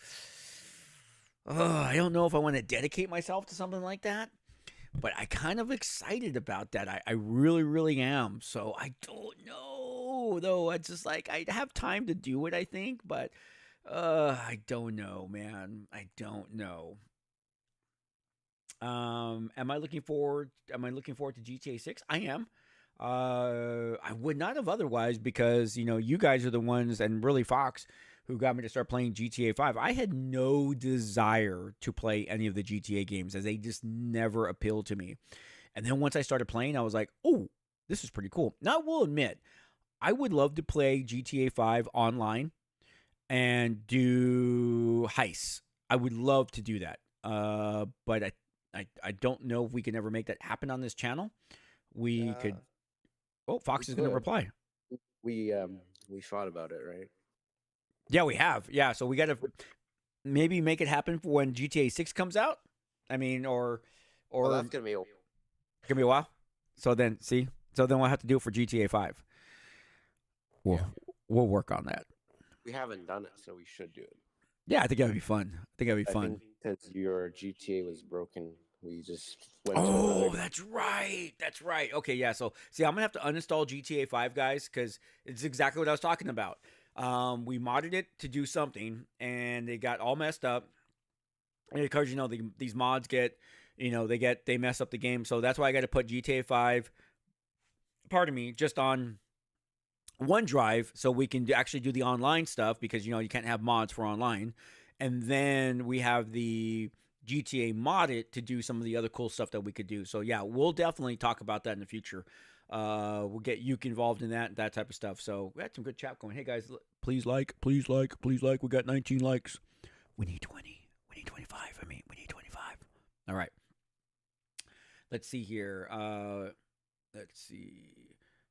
S1: I don't know if I want to dedicate myself to something like that, but I kind of excited about that. I really, really am. So I don't know, though. It's just like I have time to do it, I think, but I don't know, man. I don't know. Am I looking forward? Am I looking forward to GTA 6? I am. I would not have otherwise because you know you guys are the ones, and really Fox, who got me to start playing GTA 5. I had no desire to play any of the GTA games as they just never appealed to me. And then once I started playing, I was like, oh, this is pretty cool. Now, I will admit, I would love to play GTA 5 online and do heists. I would love to do that. But I don't know if we can ever make that happen on this channel. We could. Oh, Fox is going to reply.
S2: We thought about it, right?
S1: Yeah, we have. Yeah, so we got to maybe make it happen for when GTA 6 comes out. I mean, or
S2: that's gonna be
S1: a while. So then, see, so then we'll have to do it for GTA 5. We'll work on that.
S2: We haven't done it, so we should do it.
S1: Yeah, I think that'd be fun. I think
S2: because your GTA was broken, we just
S1: went. Oh, that's right. That's right. Okay, yeah. So see, I'm gonna have to uninstall GTA 5, guys, because it's exactly what I was talking about. We modded it to do something, and it got all messed up. And because you know these mods get, you know, they mess up the game. So that's why I got to put GTA 5. Pardon me, just on OneDrive, so we can actually do the online stuff because you know you can't have mods for online. And then we have the GTA modded to do some of the other cool stuff that we could do. So yeah, we'll definitely talk about that in the future. We'll get Yuke involved in that type of stuff. So we had some good chat going. Hey guys, please like. We got 19 likes. We need 20. We need 25. We need 25. All right. Let's see here. Let's see.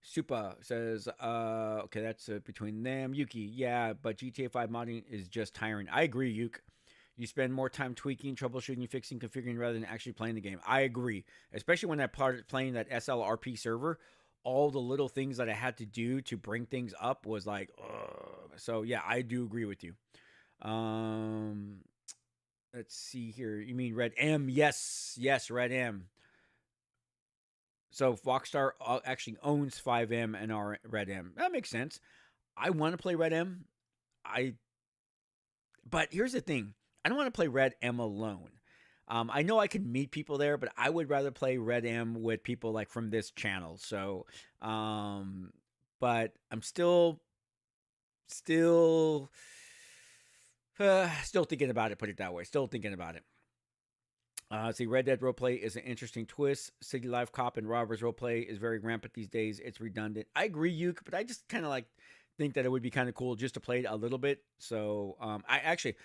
S1: Supa says, okay, that's between them. Yuki, yeah, but GTA 5 modding is just tiring. I agree, Yuke. You spend more time tweaking, troubleshooting, fixing, configuring rather than actually playing the game. I agree, especially when I started playing that SLRP server. All the little things that I had to do to bring things up was like, ugh. So yeah, I do agree with you. Um, let's see here. You mean Red M? Yes, yes, Red M. So Rockstar actually owns 5M and our Red M. That makes sense. I want to play Red M. I But here's the thing. I don't want to play Red M alone. I know I can meet people there, but I would rather play Red M with people like from this channel. So, but I'm still, still thinking about it. Put it that way. Still thinking about it. See, Red Dead roleplay is an interesting twist. City Life Cop and Robbers roleplay is very rampant these days. It's redundant. I agree, Uke, but I just kind of like think that it would be kind of cool just to play it a little bit. So, I actually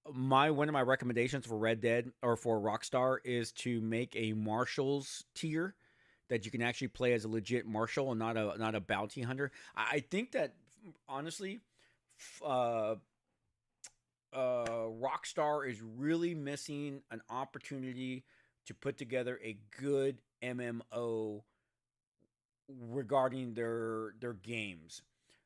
S1: one of my recommendations for Red Dead or for Rockstar is to make a Marshals tier that you can actually play as a legit marshal and not a bounty hunter. I think that honestly, Rockstar is really missing an opportunity to put together a good MMO regarding their games.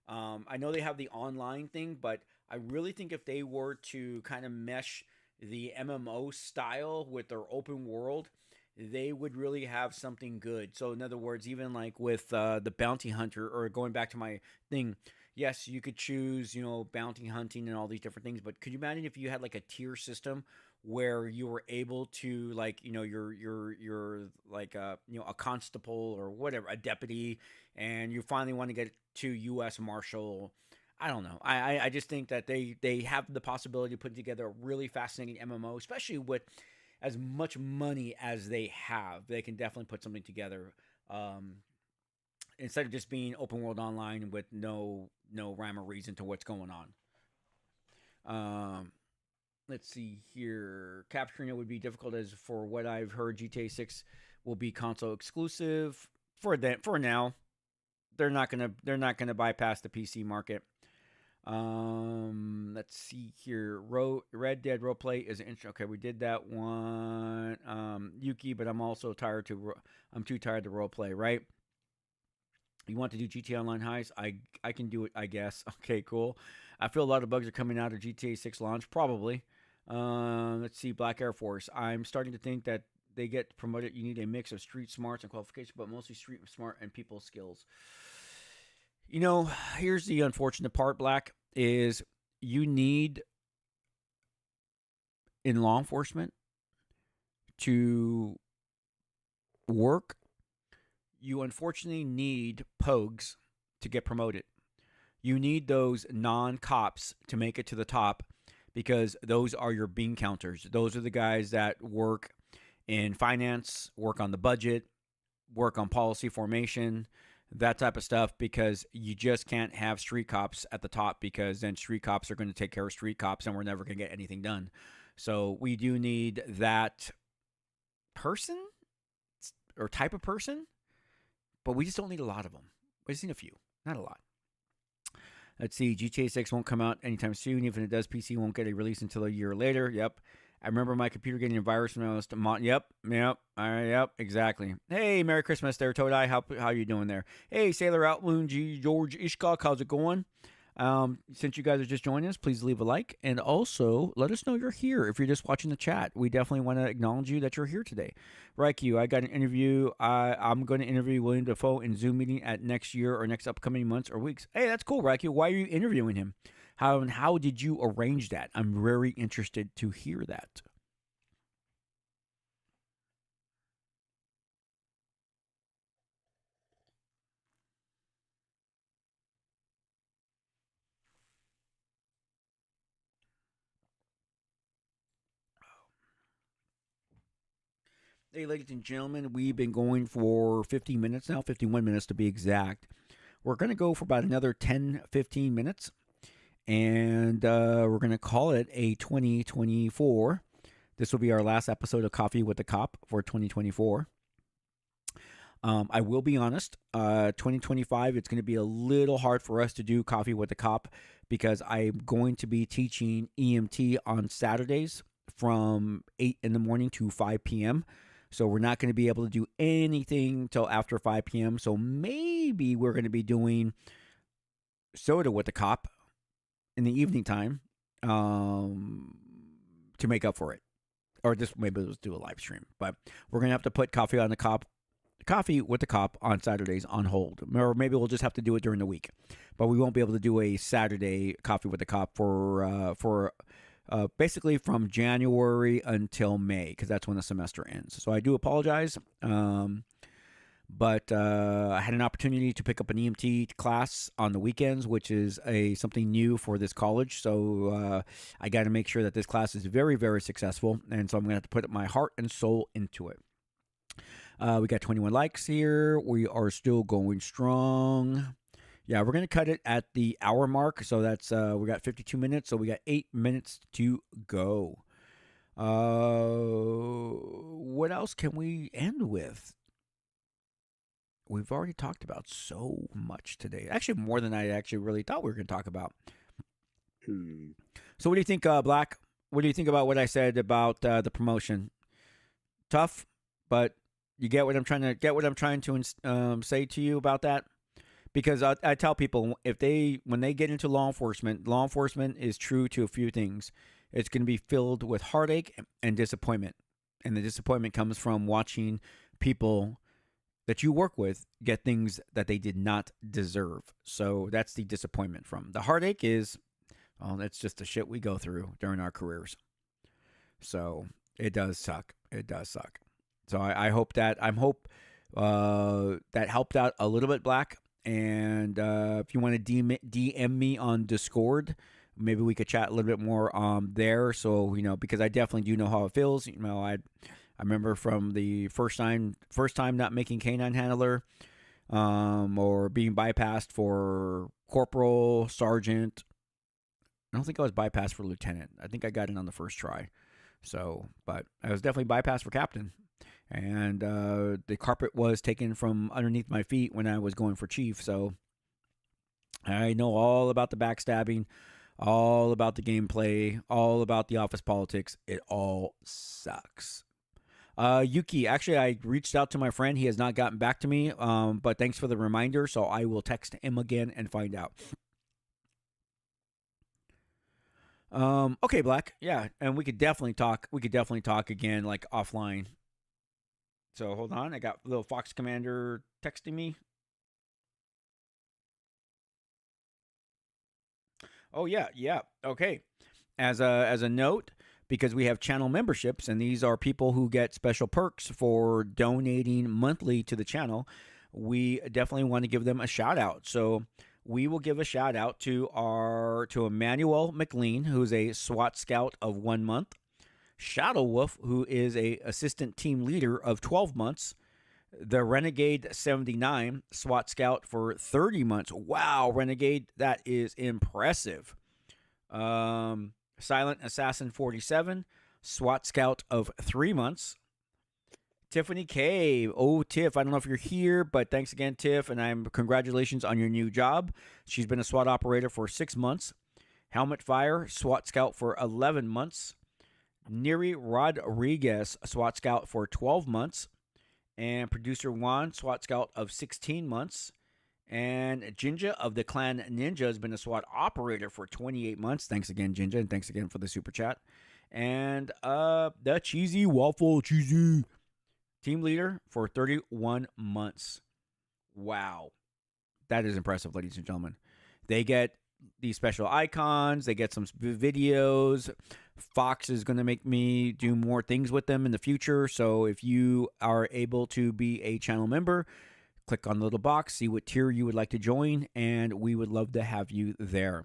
S1: I know they have the online thing, but I really think if they were to kind of mesh the MMO style with their open world, they would really have something good. So, in other words, even like with the bounty hunter, or going back to my thing, yes, you could choose, bounty hunting and all these different things. But could you imagine if you had like a tier system where you were able to like, you're like a constable or whatever, a deputy, and you finally want to get to U.S. Marshal. I don't know. I just think that they have the possibility of putting together a really fascinating MMO, especially with as much money as they have. They can definitely put something together. Instead of just being open world online with no rhyme or reason to what's going on. Let's see here. Capturing it would be difficult, as for what I've heard, GTA 6 will be console exclusive for now. They're not gonna bypass the PC market. Let's see here. Red Dead roleplay is interesting. Okay, we did that one. Yuki, but I'm also tired I'm too tired to roleplay, right? You want to do GTA Online heist? I can do it, I guess. Okay, cool. I feel a lot of bugs are coming out of GTA 6 launch, probably. Let's see, Black Air Force. I'm starting to think that they get promoted. You need a mix of street smarts and qualifications, but mostly street smart and people skills. Here's the unfortunate part, Black, is you need, in law enforcement, to work, you unfortunately need pogues to get promoted. You need those non-cops to make it to the top, because those are your bean counters. Those are the guys that work in finance, work on the budget, work on policy formation, that type of stuff, because you just can't have street cops at the top, because then street cops are going to take care of street cops and we're never going to get anything done. So we do need that person or type of person, but we just don't need a lot of them. We just need a few, not a lot. Let's see, GTA 6 won't come out anytime soon. Even if it does, PC won't get a release until a year later. Yep. I remember my computer getting a virus when I was Yep. All right, yep, exactly. Hey, Merry Christmas there, Todai. How you doing there? Hey, Sailor Outloon, George Ishcock, how's it going? Since you guys are just joining us, please leave a like, and also let us know you're here. If you're just watching the chat, we definitely want to acknowledge you that you're here today. Raikyu, I got an interview. I'm going to interview William Dafoe in Zoom meeting at next year or next upcoming months or weeks. Hey, that's cool, Raikyu. Why are you interviewing him? How did you arrange that? I'm very interested to hear that. Hey, ladies and gentlemen, we've been going for 50 minutes now, 51 minutes to be exact. We're going to go for about another 10, 15 minutes, and we're going to call it a 2024. This will be our last episode of Coffee with the Cop for 2024. I will be honest, 2025, it's going to be a little hard for us to do Coffee with the Cop, because I'm going to be teaching EMT on Saturdays from 8 in the morning to 5 p.m. So we're not going to be able to do anything till after 5 p.m. So maybe we're going to be doing soda with the cop in the evening time to make up for it. Or just maybe let's do a live stream. But we're going to have to put coffee with the cop on Saturdays on hold. Or maybe we'll just have to do it during the week. But we won't be able to do a Saturday coffee with the cop for basically from January until May, because that's when the semester ends. So I do apologize. But I had an opportunity to pick up an EMT class on the weekends, which is something new for this college. So I got to make sure that this class is very, very successful. And so I'm going to have to put my heart and soul into it. We got 21 likes here. We are still going strong. Yeah, we're going to cut it at the hour mark. So that's we got 52 minutes. So we got 8 minutes to go. What else can we end with? We've already talked about so much today. Actually, more than I actually really thought we were going to talk about. So what do you think, Black? What do you think about what I said about the promotion? Tough, but you get what I'm trying to say to you about that? Because I tell people when they get into law enforcement is true to a few things. It's going to be filled with heartache and disappointment. And the disappointment comes from watching people that you work with get things that they did not deserve. So that's the disappointment from. The heartache is, that's just the shit we go through during our careers. So it does suck. It does suck. So I hope that helped out a little bit, Black. And if you want to DM me on Discord, maybe we could chat a little bit more there. So, because I definitely do know how it feels. I remember from the first time not making K9 handler, or being bypassed for corporal, sergeant. I don't think I was bypassed for lieutenant. I think I got it on the first try. So, but I was definitely bypassed for captain. And the carpet was taken from underneath my feet when I was going for chief. So I know all about the backstabbing, all about the gameplay, all about the office politics. It all sucks. Yuki, actually, I reached out to my friend. He has not gotten back to me, but thanks for the reminder. So I will text him again and find out. Okay, Black. Yeah, and we could definitely talk. We could definitely talk again, like offline. So hold on, I got little Fox Commander texting me. Oh yeah. Okay. As a note, because we have channel memberships, and these are people who get special perks for donating monthly to the channel, we definitely want to give them a shout out. So we will give a shout out to Emmanuel McLean, who's a SWAT scout of 1 month. Shadow Wolf, who is a assistant team leader of 12 months. The Renegade 79, SWAT scout for 30 months. Wow, Renegade, that is impressive. Silent Assassin 47, SWAT scout of 3 months. Tiffany K. Oh, Tiff, I don't know if you're here, but thanks again, Tiff, and congratulations on your new job. She's been a SWAT operator for 6 months. Helmet Fire, SWAT scout for 11 months. Neri Rodriguez, SWAT scout for 12 months. And Producer Juan, SWAT scout of 16 months. And Jinja of the Clan Ninja has been a SWAT operator for 28 months. Thanks again, Jinja, and thanks again for the super chat. And the Cheesy Waffle Cheesy team leader for 31 months. Wow. That is impressive, ladies and gentlemen. They get these special icons. They get some videos. Fox is going to make me do more things with them in the future. So if you are able to be a channel member, click on the little box, see what tier you would like to join, and we would love to have you there.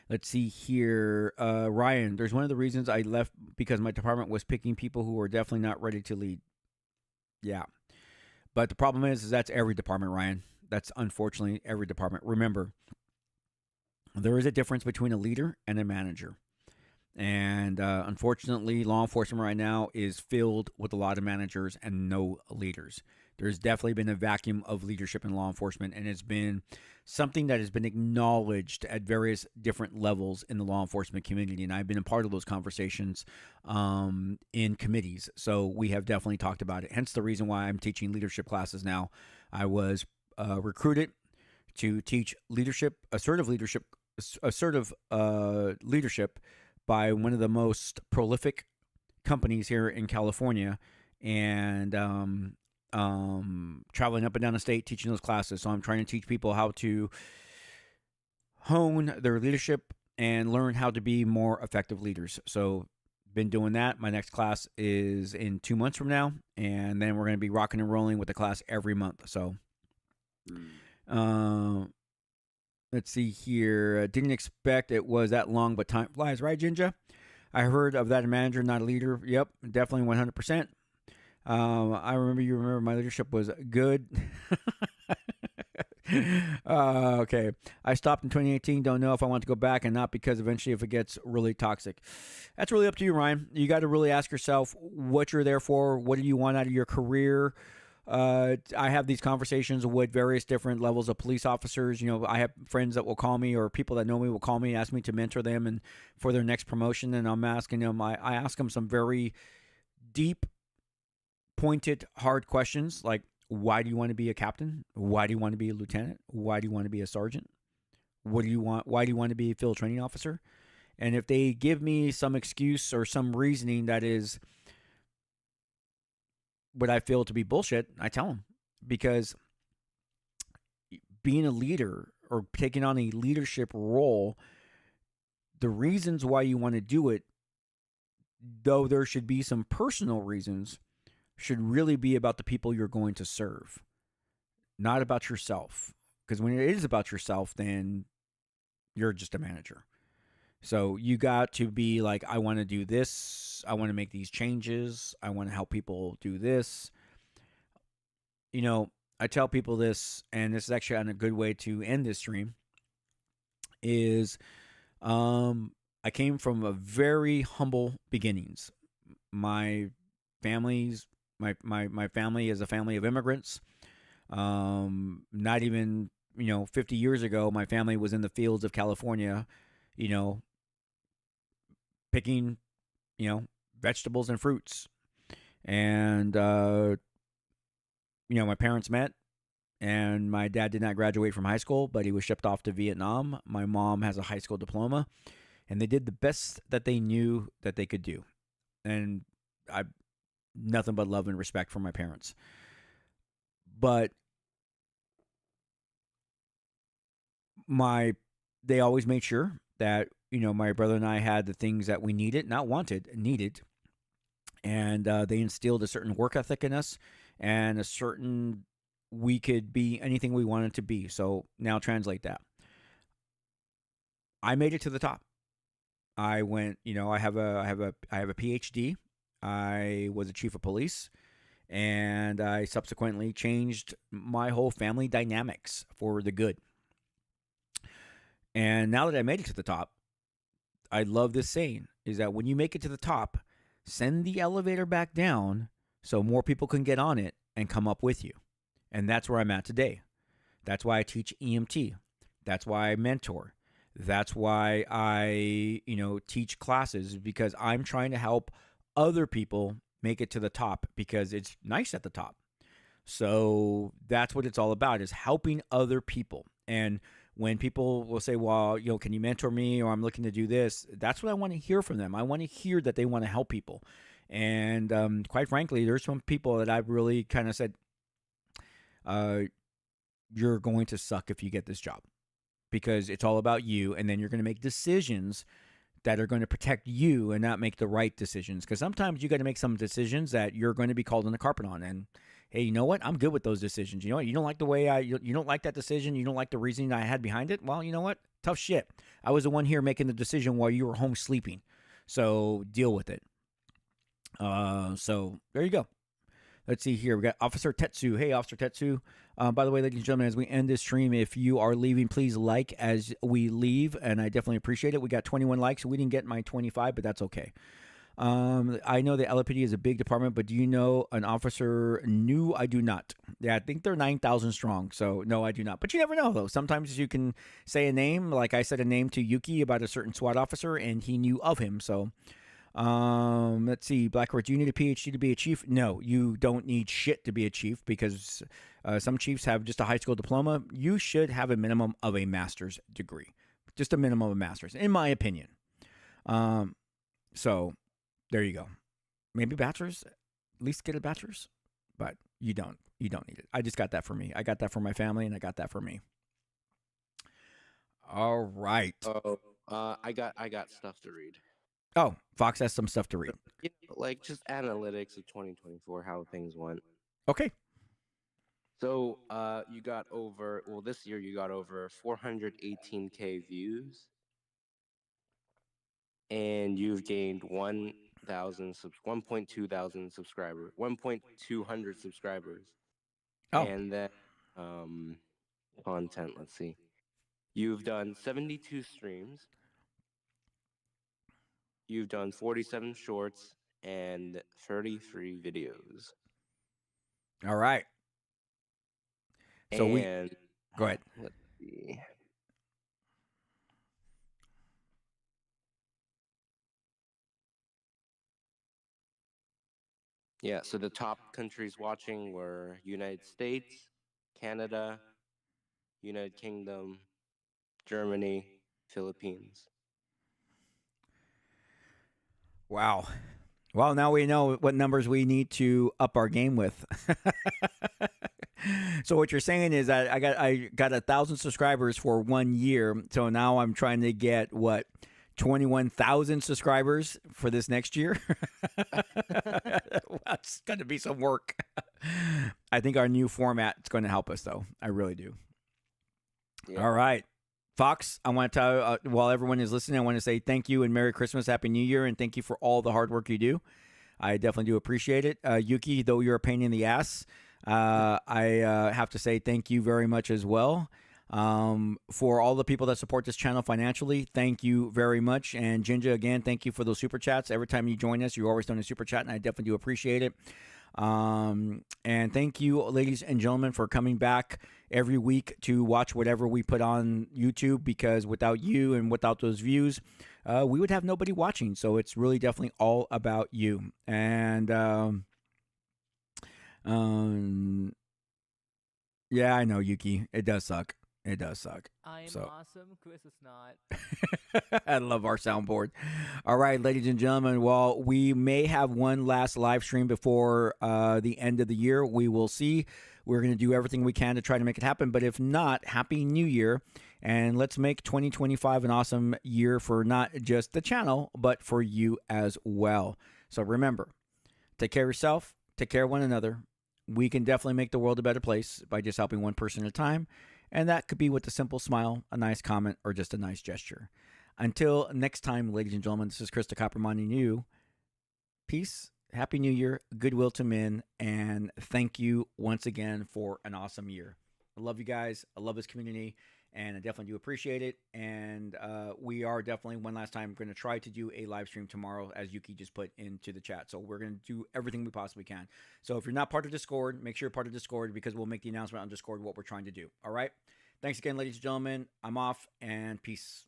S1: Let's see here. Ryan, there's one of the reasons I left because my department was picking people who were definitely not ready to lead. Yeah. But the problem is that's every department, Ryan. That's unfortunately every department. Remember, there is a difference between a leader and a manager. And unfortunately, law enforcement right now is filled with a lot of managers and no leaders. There's definitely been a vacuum of leadership in law enforcement, and it's been something that has been acknowledged at various different levels in the law enforcement community. And I've been a part of those conversations in committees. So we have definitely talked about it. Hence the reason why I'm teaching leadership classes now. I was recruited to teach assertive leadership by one of the most prolific companies here in California, and traveling up and down the state teaching those classes. So I'm trying to teach people how to hone their leadership and learn how to be more effective leaders. So been doing that. My next class is in 2 months from now, and then we're going to be rocking and rolling with the class every month. So let's see here. Didn't expect it was that long, but time flies, right, Jinja? I heard of that manager, not a leader. Yep, definitely 100%. I remember my leadership was good. Okay. I stopped in 2018. Don't know if I want to go back, and not because eventually if it gets really toxic. That's really up to you, Ryan. You got to really ask yourself what you're there for. What do you want out of your career? I have these conversations with various different levels of police officers. I have friends that will call me, or people that know me will call me, ask me to mentor them and for their next promotion. And I'm asking them, I ask them some very deep, pointed, hard questions like, why do you want to be a captain? Why do you want to be a lieutenant? Why do you want to be a sergeant? What do you want? Why do you want to be a field training officer? And if they give me some excuse or some reasoning that is what I feel to be bullshit, I tell them. Because being a leader or taking on a leadership role, the reasons why you want to do it, though there should be some personal reasons, should really be about the people you're going to serve, not about yourself. Because when it is about yourself, then you're just a manager. So you got to be like, I want to do this. I want to make these changes. I want to help people do this. I tell people this, and this is actually on a good way to end this stream, is I came from a very humble beginnings. My family is a family of immigrants. Not even, 50 years ago, my family was in the fields of California, picking, vegetables and fruits. And, my parents met, and my dad did not graduate from high school, but he was shipped off to Vietnam. My mom has a high school diploma, and they did the best that they knew that they could do. And nothing but love and respect for my parents. But they always made sure that, my brother and I had the things that we needed, not wanted, needed. And they instilled a certain work ethic in us, and we could be anything we wanted to be. So now translate that. I made it to the top. I went, I have a PhD. I was a chief of police, and I subsequently changed my whole family dynamics for the good. And now that I made it to the top, I love this saying, is that when you make it to the top, send the elevator back down so more people can get on it and come up with you. And that's where I'm at today. That's why I teach EMT. That's why I mentor. That's why I, teach classes, because I'm trying to help other people make it to the top, because it's nice at the top. So that's what it's all about, is helping other people. And when people will say, well, can you mentor me, or I'm looking to do this, that's what I want to hear from them. I want to hear that they want to help people. And quite frankly, there's some people that I've really kind of said, you're going to suck if you get this job, because it's all about you. And then you're going to make decisions that are going to protect you and not make the right decisions. Because sometimes you got to make some decisions that you're going to be called on the carpet on. And hey, you know what? I'm good with those decisions. You know what? You don't like the way you don't like that decision. You don't like the reasoning I had behind it. Well, you know what? Tough shit. I was the one here making the decision while you were home sleeping. So deal with it. So there you go. Let's see here. We got Officer Tetsu. Hey, Officer Tetsu. By the way, ladies and gentlemen, as we end this stream, if you are leaving, please like as we leave, and I definitely appreciate it. We got 21 likes. We didn't get my 25, but that's okay. I know the LAPD is a big department, but do you know an officer new? I do not. Yeah, I think they're 9,000 strong. So, no, I do not. But you never know, though. Sometimes you can say a name, like I said a name to Yuki about a certain SWAT officer, and he knew of him. So, let's see. Blackwidow, do you need a PhD to be a chief? No, you don't need shit to be a chief because some chiefs have just a high school diploma. You should have a minimum of a master's degree. Just a minimum of a master's, in my opinion. So there you go. Maybe bachelor's, at least get a bachelor's, but you don't need it. I just got that for me. I got that for my family, and I got that for me. All right.
S2: Oh, I got stuff to read.
S1: Oh, Fox has some stuff to read.
S2: Yeah, like just analytics of 2024, how things went.
S1: Okay.
S2: So, you got over, well, this year you got over 418K views, and you've gained 1.2 thousand subscribers, 1.200 subscribers.
S1: Oh.
S2: And then, content, let's see. You've done 72 streams. You've done 47 shorts and 33 videos.
S1: All right. So go ahead.
S2: Let's see. Yeah, so the top countries watching were United States, Canada, United Kingdom, Germany, Philippines.
S1: Wow. Well, now we know what numbers we need to up our game with. So what you're saying is that I got 1,000 subscribers for 1 year. So now I'm trying to get 21,000 subscribers for this next year. That's going to be some work. I think our new format is going to help us, though. I really do. Yeah. All right. Fox, I want to tell while everyone is listening, I want to say thank you and Merry Christmas, Happy New Year, and thank you for all the hard work you do. I definitely do appreciate it. Yuki, though you're a pain in the ass, I have to say thank you very much as well. For all the people that support this channel financially, thank you very much. And Jinja, again, thank you for those super chats. Every time you join us, you're always doing a super chat, and I definitely do appreciate it. And thank you, ladies and gentlemen, for coming back every week to watch whatever we put on YouTube, because without you and without those views, we would have nobody watching. So it's really definitely all about you. And yeah, I know, Yuki. It does suck. It does suck.
S3: I'm awesome. Chris is not.
S1: I love our soundboard. All right, ladies and gentlemen. Well, we may have one last live stream before the end of the year. We will see. We're going to do everything we can to try to make it happen. But if not, Happy New Year. And let's make 2025 an awesome year for not just the channel, but for you as well. So remember, take care of yourself. Take care of one another. We can definitely make the world a better place by just helping one person at a time. And that could be with a simple smile, a nice comment, or just a nice gesture. Until next time, ladies and gentlemen, this is Chris the Copper reminding you, peace, Happy New Year, goodwill to men, and thank you once again for an awesome year. I love you guys. I love this community, and I definitely do appreciate it. And we are definitely, one last time, going to try to do a live stream tomorrow, as Yuki just put into the chat. So we're going to do everything we possibly can. So if you're not part of Discord, make sure you're part of Discord, because we'll make the announcement on Discord what we're trying to do. All right? Thanks again, ladies and gentlemen. I'm off, and peace.